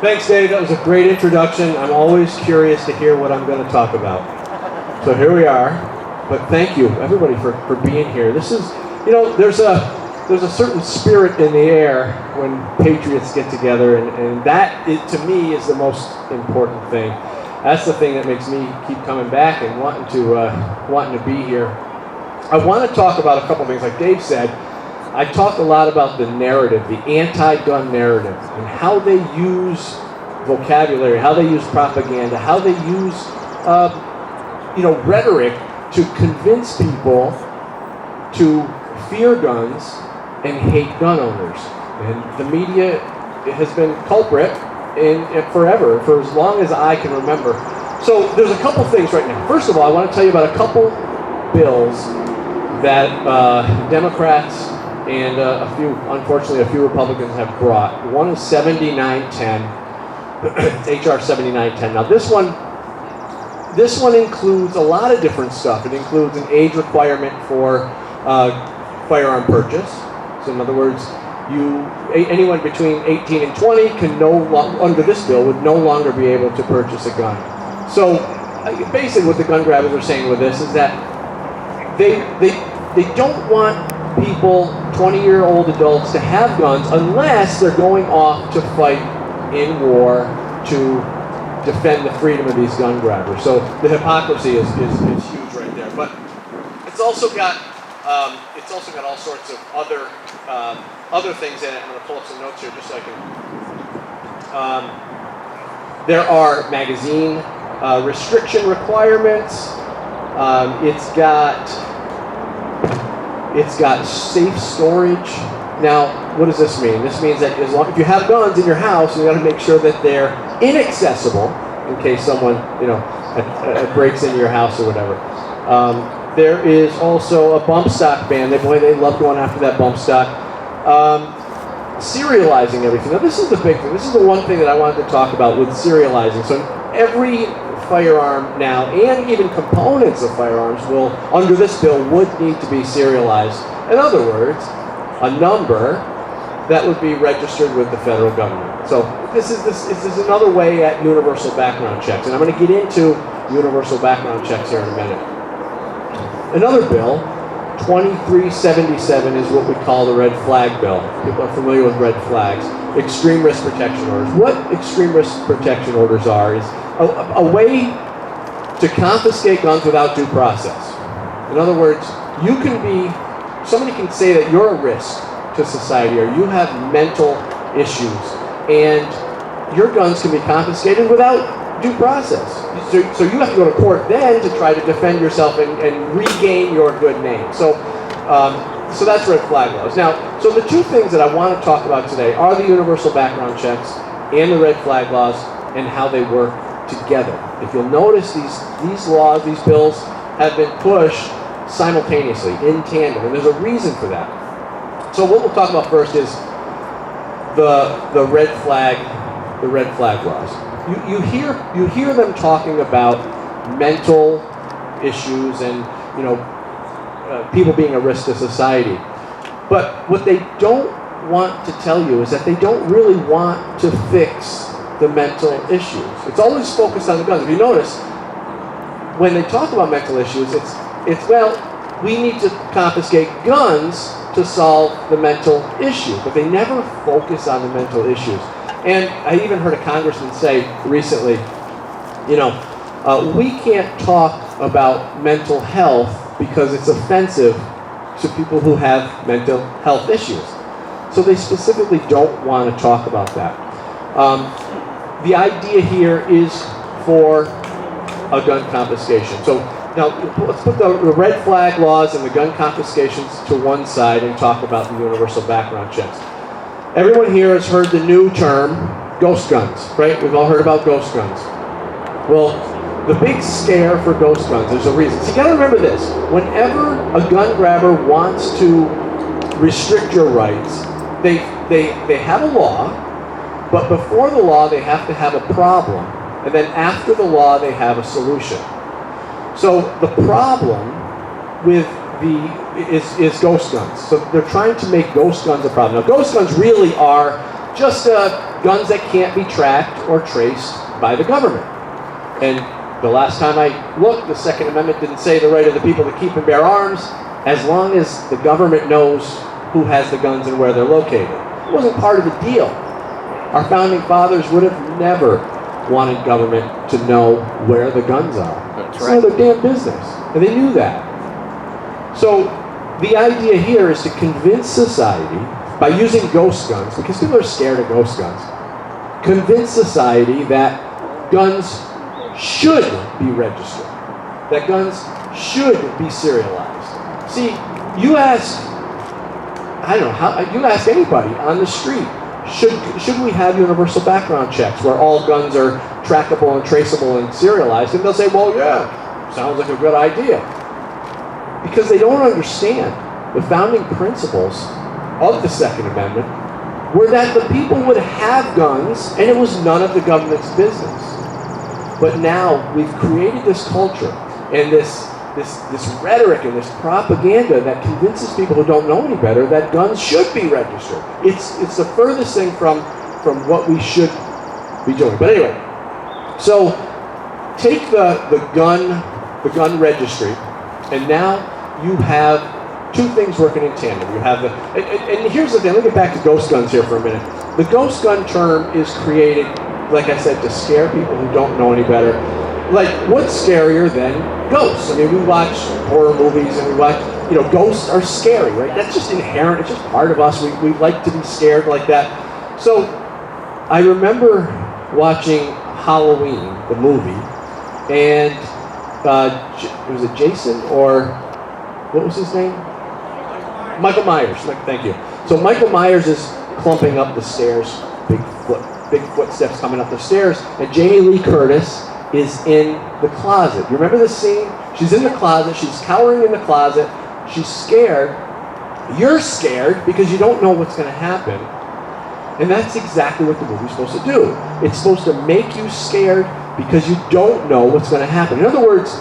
Thanks, Dave. That was a great introduction. I'm always curious to hear what I'm going to talk about. So here we are. But thank you, everybody, for being here. This is, there's a certain spirit in the air when patriots get together, and that, to me, is the most important thing. That's the thing that makes me keep coming back and wanting to be here. I want to talk about a couple things. Like Dave said, I talk a lot about the narrative, the anti-gun narrative, and how they use vocabulary, how they use propaganda, how they use, rhetoric to convince people to fear guns and hate gun owners. And the media has been culprit in forever, for as long as I can remember. So there's a couple things right now. First of all, I want to tell you about a couple bills that Democrats and unfortunately, a few Republicans have brought. One is 7910. It's HR 7910. Now this one includes a lot of different stuff. It includes an age requirement for firearm purchase. So in other words, anyone between 18 and 20 can under this bill would no longer be able to purchase a gun. So basically what the gun grabbers are saying with this is that they don't want people, 20-year-old adults, to have guns unless they're going off to fight in war to defend the freedom of these gun grabbers. So the hypocrisy is huge right there. But it's also got all sorts of other things in it. I'm going to pull up some notes here just so I can. There are magazine restriction requirements. It's got safe storage. Now, what does this mean? This means that if you have guns in your house, you got to make sure that they're inaccessible in case someone, breaks into your house or whatever. There is also a bump stock ban. They love going after that bump stock. Serializing everything. Now, this is the big thing. This is the one thing that I wanted to talk about with serializing. So every firearm now, and even components of firearms, under this bill, would need to be serialized. In other words, a number that would be registered with the federal government. So this is another way at universal background checks, and I'm going to get into universal background checks here in a minute. Another bill, 2377, is what we call the red flag bill. People are familiar with red flags. Extreme risk protection orders. What extreme risk protection orders are is a way to confiscate guns without due process. In other words, somebody can say that you're a risk to society or you have mental issues, and your guns can be confiscated without due process. So you have to go to court then to try to defend yourself and regain your good name. So that's red flag laws. Now, so the two things that I want to talk about today are the universal background checks and the red flag laws and how they work together. If you'll notice, these laws, these bills have been pushed simultaneously, in tandem, and there's a reason for that. So what we'll talk about first is the red flag laws. You hear them talking about mental issues and people being a risk to society. But what they don't want to tell you is that they don't really want to fix the mental issues. It's always focused on the guns. If you notice, when they talk about mental issues, we need to confiscate guns to solve the mental issue, but they never focus on the mental issues. And I even heard a congressman say recently, we can't talk about mental health because it's offensive to people who have mental health issues. So they specifically don't want to talk about that. The idea here is for a gun confiscation. So now let's put the red flag laws and the gun confiscations to one side and talk about the universal background checks. Everyone here has heard the new term, ghost guns, right? We've all heard about ghost guns. Well, the big scare for ghost guns, there's a reason. So you gotta remember this. Whenever a gun grabber wants to restrict your rights, they have a law, but before the law, they have to have a problem. And then after the law, they have a solution. So the problem with is ghost guns. So they're trying to make ghost guns a problem. Now, ghost guns really are just a guns that can't be tracked or traced by the government. And the last time I looked, the Second Amendment didn't say the right of the people to keep and bear arms, as long as the government knows who has the guns and where they're located. It wasn't part of the deal. Our founding fathers would have never wanted government to know where the guns are. That's It's none of their damn business. And they knew that. So the idea here is to convince society by using ghost guns, because people are scared of ghost guns, convince society that guns should be registered, that guns should be serialized. See, you ask, I don't know, you ask anybody on the street, should we have universal background checks where all guns are trackable and traceable and serialized? And they'll say, well, yeah, sounds like a good idea. Because they don't understand the founding principles of the Second Amendment were that the people would have guns and it was none of the government's business. But now we've created this culture and this rhetoric and this propaganda that convinces people who don't know any better that guns should be registered. It's the furthest thing from what we should be doing. But anyway, so take the gun registry, and now you have two things working in tandem. You have and here's the thing. Let me get back to ghost guns here for a minute. The ghost gun term is created, like I said, to scare people who don't know any better. Like, what's scarier than ghosts? I mean, we watch horror movies and we watch, ghosts are scary, right? That's just inherent. It's just part of us. We like to be scared like that. So I remember watching Halloween, the movie, and was it Jason or what was his name? Michael Myers. Thank you. So Michael Myers is clumping up the stairs, big footsteps coming up the stairs, and Jamie Lee Curtis is in the closet. You remember this scene? She's in the closet. She's cowering in the closet. She's scared. You're scared because you don't know what's going to happen. And that's exactly what the movie's supposed to do. It's supposed to make you scared because you don't know what's going to happen. In other words,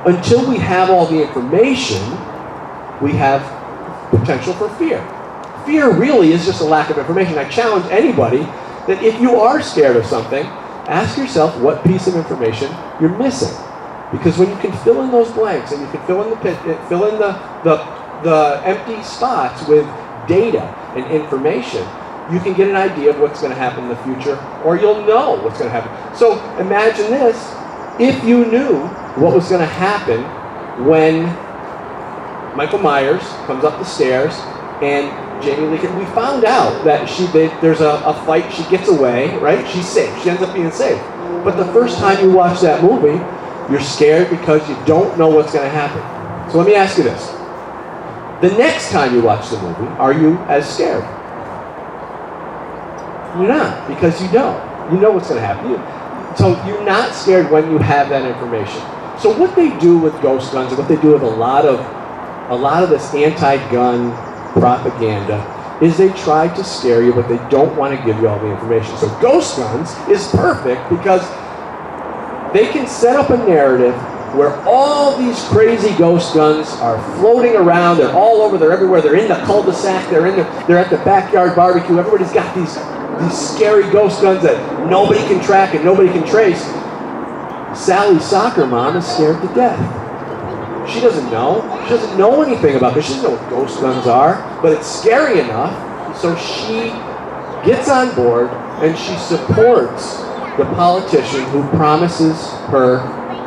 until we have all the information, we have potential for fear. Fear really is just a lack of information. I challenge anybody that if you are scared of something, ask yourself what piece of information you're missing. Because when you can fill in those blanks and you can fill in the empty spots with data and information, you can get an idea of what's going to happen in the future, or you'll know what's going to happen. So imagine this: if you knew what was going to happen when Michael Myers comes up the stairs and Jamie Lee Curtis, we found out that there's a fight, she gets away, right? She's safe. She ends up being safe. But the first time you watch that movie, you're scared because you don't know what's going to happen. So let me ask you this. The next time you watch the movie, are you as scared? You're not, because you know. You know what's going to happen. So you're not scared when you have that information. So what they do with ghost guns, and what they do with a lot of this anti-gun propaganda, is they try to scare you, but they don't want to give you all the information. So ghost guns is perfect because they can set up a narrative where all these crazy ghost guns are floating around. They're all over. They're everywhere. They're in the cul-de-sac. They're at the backyard barbecue. Everybody's got these scary ghost guns that nobody can track and nobody can trace. Sally's soccer mom is scared to death. She doesn't know. She doesn't know anything about this. She doesn't know what ghost guns are, but it's scary enough. So she gets on board and she supports the politician who promises her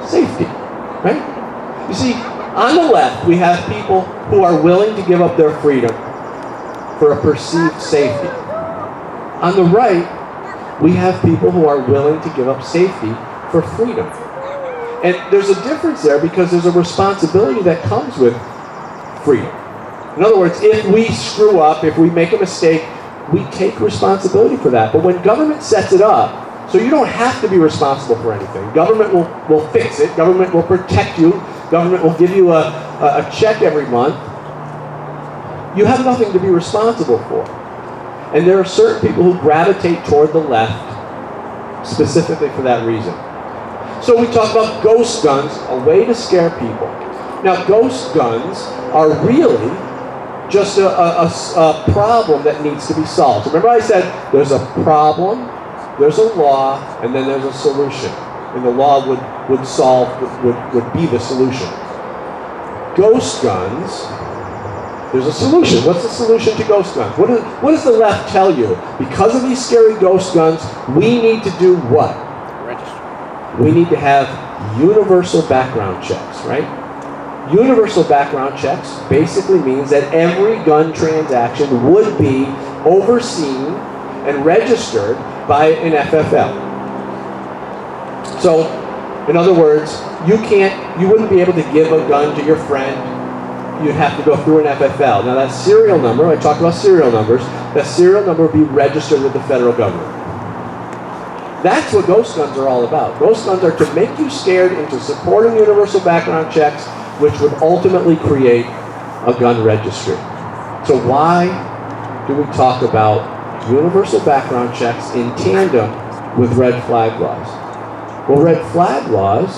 safety, right? You see, on the left, we have people who are willing to give up their freedom for a perceived safety. On the right, we have people who are willing to give up safety for freedom. And there's a difference there because there's a responsibility that comes with freedom. In other words, if we screw up, if we make a mistake, we take responsibility for that. But when government sets it up, so you don't have to be responsible for anything. Government will fix it. Government will protect you. Government will give you a check every month. You have nothing to be responsible for. And there are certain people who gravitate toward the left specifically for that reason. So we talk about ghost guns, a way to scare people. Now, ghost guns are really just a problem that needs to be solved. Remember I said there's a problem, there's a law, and then there's a solution. And the law would be the solution. Ghost guns, there's a solution. What's the solution to ghost guns? What does the left tell you? Because of these scary ghost guns, we need to do what? Register. We need to have universal background checks, right? Universal background checks basically means that every gun transaction would be overseen and registered by an FFL. So, in other words, you wouldn't be able to give a gun to your friend. You'd have to go through an FFL. Now that serial number, I talked about serial numbers, that serial number would be registered with the federal government. That's what ghost guns are all about. Ghost guns are to make you scared into supporting universal background checks, which would ultimately create a gun registry. So why do we talk about universal background checks in tandem with red flag laws? Well, red flag laws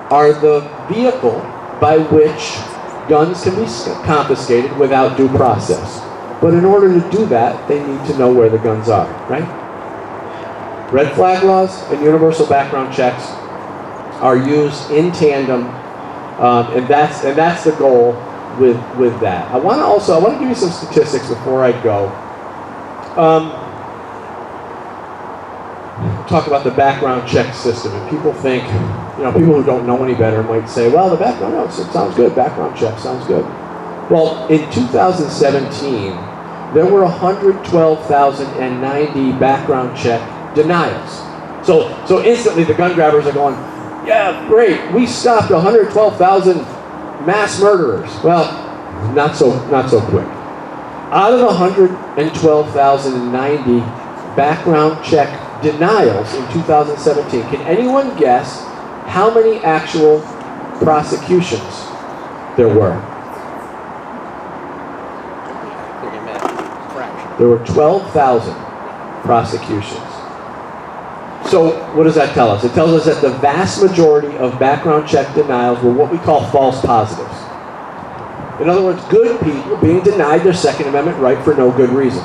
are the vehicle by which guns can be confiscated without due process. But in order to do that, they need to know where the guns are, right? Red flag laws and universal background checks are used in tandem, and that's the goal with that. I want to give you some statistics before I go. Talk about the background check system, and people think, people who don't know any better might say, well, the background, no, it sounds good, background check sounds good. Well, in 2017, there were 112,090 background check denials. So instantly the gun grabbers are going, yeah, great, we stopped 112,000 mass murderers. Well, not so quick. Out of 112,090 background check denials in 2017, can anyone guess how many actual prosecutions there were? There were 12,000 prosecutions. So what does that tell us? It tells us that the vast majority of background check denials were what we call false positives. In other words, good people being denied their Second Amendment right for no good reason.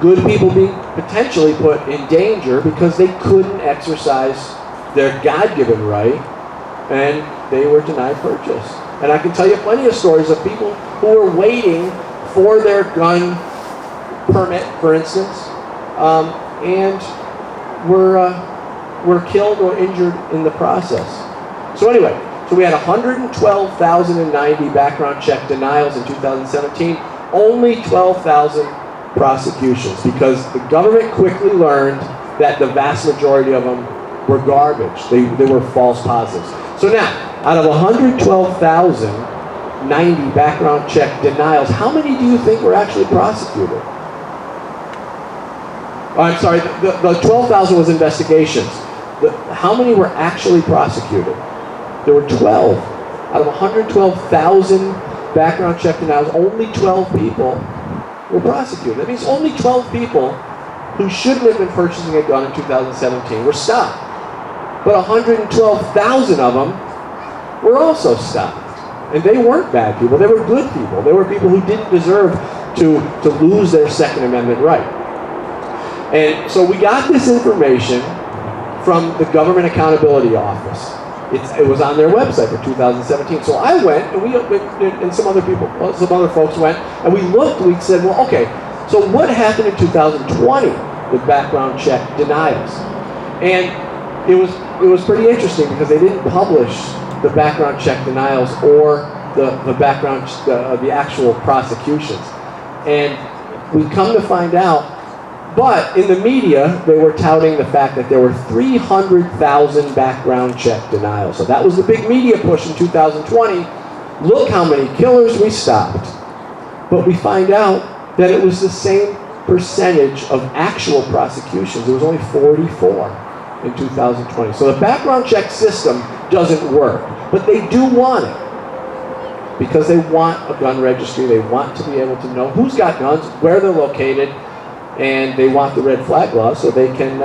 Good people being potentially put in danger because they couldn't exercise their God-given right, and they were denied purchase. And I can tell you plenty of stories of people who were waiting for their gun permit, for instance, and were killed or injured in the process. So anyway, so we had 112,090 background check denials in 2017, only 12,000 prosecutions, because the government quickly learned that the vast majority of them were garbage. They were false positives. So now, out of 112,090 background check denials, how many do you think were actually prosecuted? Oh, I'm sorry, the 12,000 was investigations. How many were actually prosecuted? There were 12. Out of 112,000 background check denials, only 12 people were prosecuted. That means only 12 people who shouldn't have been purchasing a gun in 2017 were stopped. But 112,000 of them were also stopped. And they weren't bad people, they were good people. They were people who didn't deserve to lose their Second Amendment right. And so we got this information from the Government Accountability Office. It was on their website for 2017. So I went, and some other folks went, and we looked, and we said, well, okay, so what happened in 2020 with background check denials? And it was pretty interesting because they didn't publish the background check denials or the actual prosecutions. And we come to find out, but in the media, they were touting the fact that there were 300,000 background check denials. So that was the big media push in 2020. Look how many killers we stopped. But we find out that it was the same percentage of actual prosecutions. It was only 44 in 2020. So the background check system doesn't work. But they do want it. Because they want a gun registry. They want to be able to know who's got guns, where they're located, and they want the red flag law so they can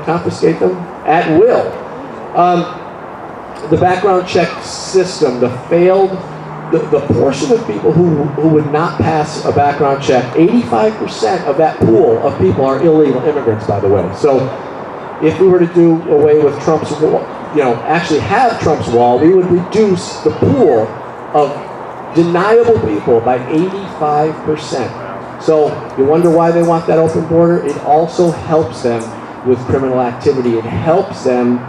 confiscate them at will. the background check system, the portion of people who would not pass a background check, 85% of that pool of people are illegal immigrants, by the way. So if we were to do away with Trump's wall, actually have Trump's wall, we would reduce the pool of deniable people by 85%. So you wonder why they want that open border? It also helps them with criminal activity. It helps them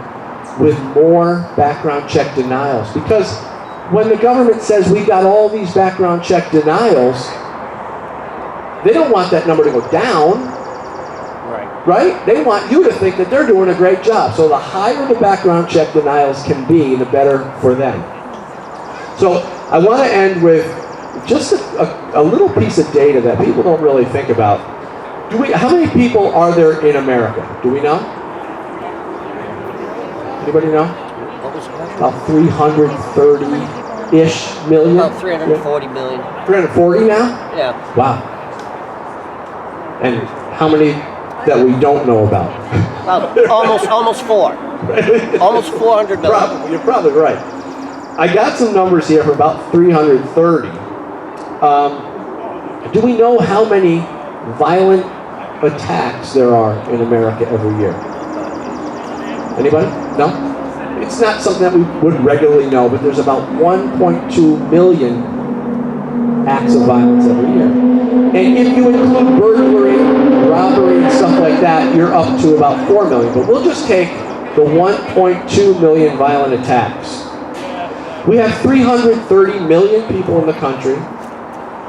with more background check denials. Because when the government says we got all these background check denials, they don't want that number to go down. Right? They want you to think that they're doing a great job. So the higher the background check denials can be, the better for them. So I want to end with just a little piece of data that people don't really think about. How many people are there in America? Do we know? Anybody know? About 330-ish million? About 340 million. 340 now? Yeah. Wow. And how many that we don't know about? Almost 4. Almost 400 million. You're probably right. I got some numbers here for about 330. Do we know how many violent attacks there are in America every year? Anybody? No? It's not something that we would regularly know, but there's about 1.2 million acts of violence every year. And if you include burglary, robbery, and stuff like that, you're up to about 4 million. But we'll just take the 1.2 million violent attacks. We have 330 million people in the country.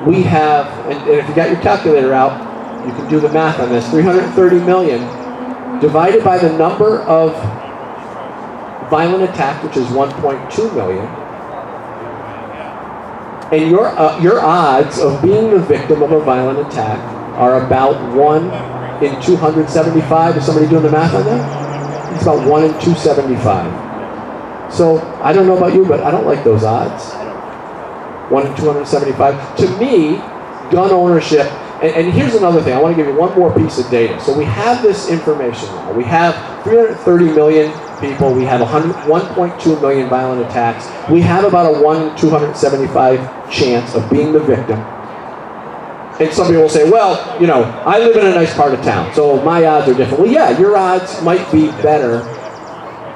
We have, and if you got your calculator out, you can do the math on this, 330 million divided by the number of violent attacks, which is 1.2 million. And your odds of being the victim of a violent attack are about 1 in 275. Is somebody doing the math on that? It's about 1 in 275. So I don't know about you, but I don't like those odds. 1 in 275. To me, gun ownership, and here's another thing. I want to give you one more piece of data. So we have this information now. We have 330 million people. We have 1.2 million violent attacks. We have about a 1 in 275 chance of being the victim. And some people will say, well, I live in a nice part of town, so my odds are different. Well, yeah, your odds might be better,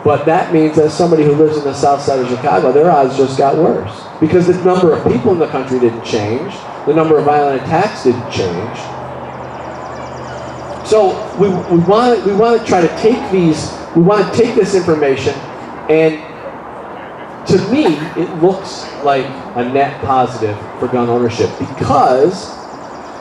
but that means that somebody who lives in the south side of Chicago, their odds just got worse. Because the number of people in the country didn't change. The number of violent attacks didn't change. So we want to try to take this information, and to me, it looks like a net positive for gun ownership, because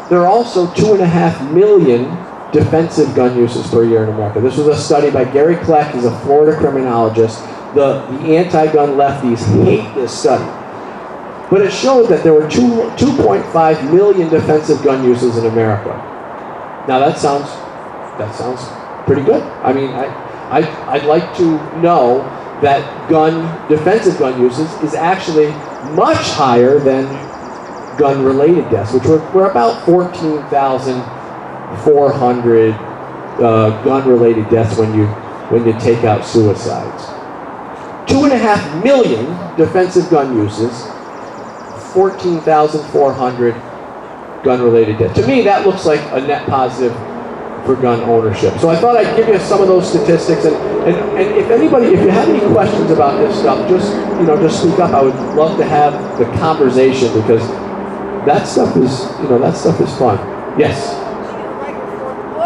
there are also 2.5 million defensive gun uses per year in America. This was a study by Gary Kleck. He's a Florida criminologist. The anti-gun lefties hate this study. But it showed that there were 2.5 million defensive gun uses in America. Now that sounds pretty good. I mean, I'd like to know that defensive gun uses is actually much higher than gun-related deaths, which were about 14,400 gun-related deaths when you take out suicides. 2.5 million defensive gun uses, 14,400 gun-related deaths. To me, that looks like a net positive for gun ownership. So I thought I'd give you some of those statistics, and if you have any questions about this stuff, just speak up. I would love to have the conversation, because that stuff is fun. Yes.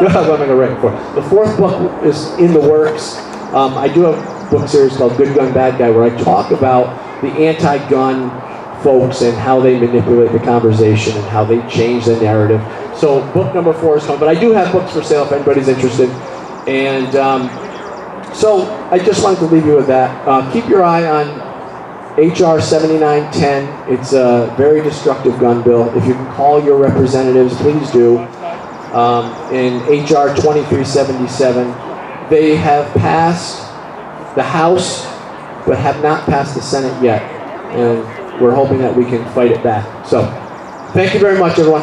I'm going to write for it. The fourth book is in the works. I do have a book series called Good Gun, Bad Guy, where I talk about the anti-gun folks and how they manipulate the conversation and how they change the narrative. So book number 4 is coming, but I do have books for sale if anybody's interested. And so I just wanted to leave you with that. Keep your eye on HR 7910. It's a very destructive gun bill. If you can call your representatives, please do. In HR 2377, they have passed the House, but have not passed the Senate yet. And we're hoping that we can fight it back. So, thank you very much, everyone.